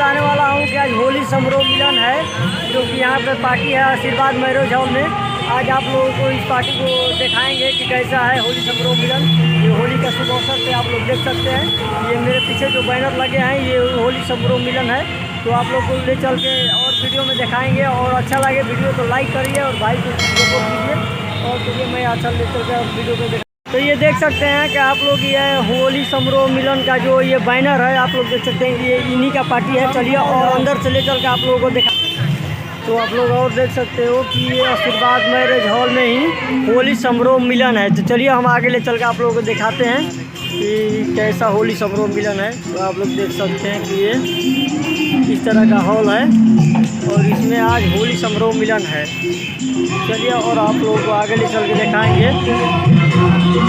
बताने वाला हूँ कि आज होली समारोह मिलन है, जो कि यहाँ पे पार्टी है आशीर्वाद मैरिज हॉल में। आज आप लोगों को इस पार्टी को दिखाएंगे कि कैसा है होली समारोह मिलन। ये होली का शुभ अवसर पे आप लोग देख सकते हैं। ये मेरे पीछे जो बैनर लगे हैं ये होली समारोह मिलन है। तो आप लोग को ले चल के और वीडियो में दिखाएंगे, और अच्छा लगे वीडियो तो लाइक करिए और भाई को सपोर्ट कीजिए। और चलिए मैं अच्छा ले चल के वीडियो को तो ये देख सकते हैं कि आप लोग ये होली समारोह मिलन का जो ये बैनर है, आप लोग देख सकते हैं कि ये इन्हीं का पार्टी है। चलिए और अंदर से ले चल के आप लोगों को दिखा। तो आप लोग और देख सकते हो कि ये आशीर्वाद मैरिज हॉल में ही होली समारोह मिलन है। तो चलिए हम आगे ले चल के आप लोगों को दिखाते हैं कि कैसा होली समारोह मिलन है। तो आप लोग देख सकते हैं कि ये इस तरह का हॉल है और इसमें आज होली समारोह मिलन है। चलिए और आप लोगों को आगे ले चल के दिखाएंगे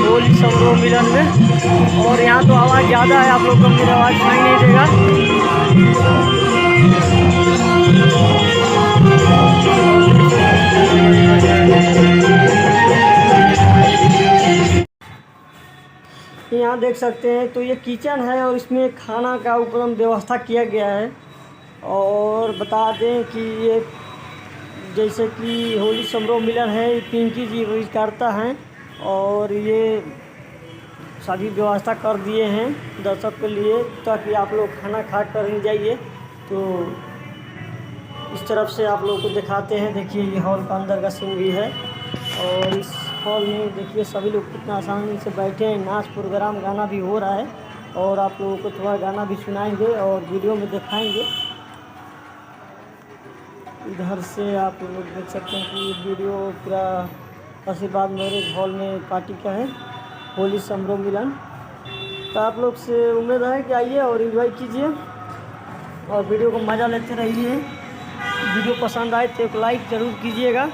होली समारोह मिलन में। और यहाँ तो आवाज़ ज़्यादा है, आप लोग को मेरी आवाज़ सुनाई नहीं देगा। यहाँ देख सकते हैं तो ये किचन है और इसमें खाना का उपलब्ध व्यवस्था किया गया है। और बता दें कि ये जैसे कि होली समारोह मिलन है, पिंकी जी आविष्कर्ता हैं और ये सभी व्यवस्था कर दिए हैं दर्शक के लिए, ताकि आप लोग खाना खा कर ही जाइए। तो इस तरफ से आप लोगों को दिखाते हैं। देखिए ये हॉल का अंदर का सीन भी है और इस हॉल में देखिए सभी लोग कितना आसानी से बैठे हैं। नाच प्रोग्राम गाना भी हो रहा है और आप लोगों को थोड़ा गाना भी सुनाएंगे और वीडियो में दिखाएंगे। इधर से आप लोग देख सकते हैं कि वीडियो पूरा आशीर्वाद मैरिज हॉल में पार्टी का है, होली समारोह मिलन। तो आप लोग से उम्मीद है कि आइए और एंजॉय कीजिए और वीडियो को मज़ा लेते रहिए। वीडियो पसंद आए तो एक लाइक ज़रूर कीजिएगा।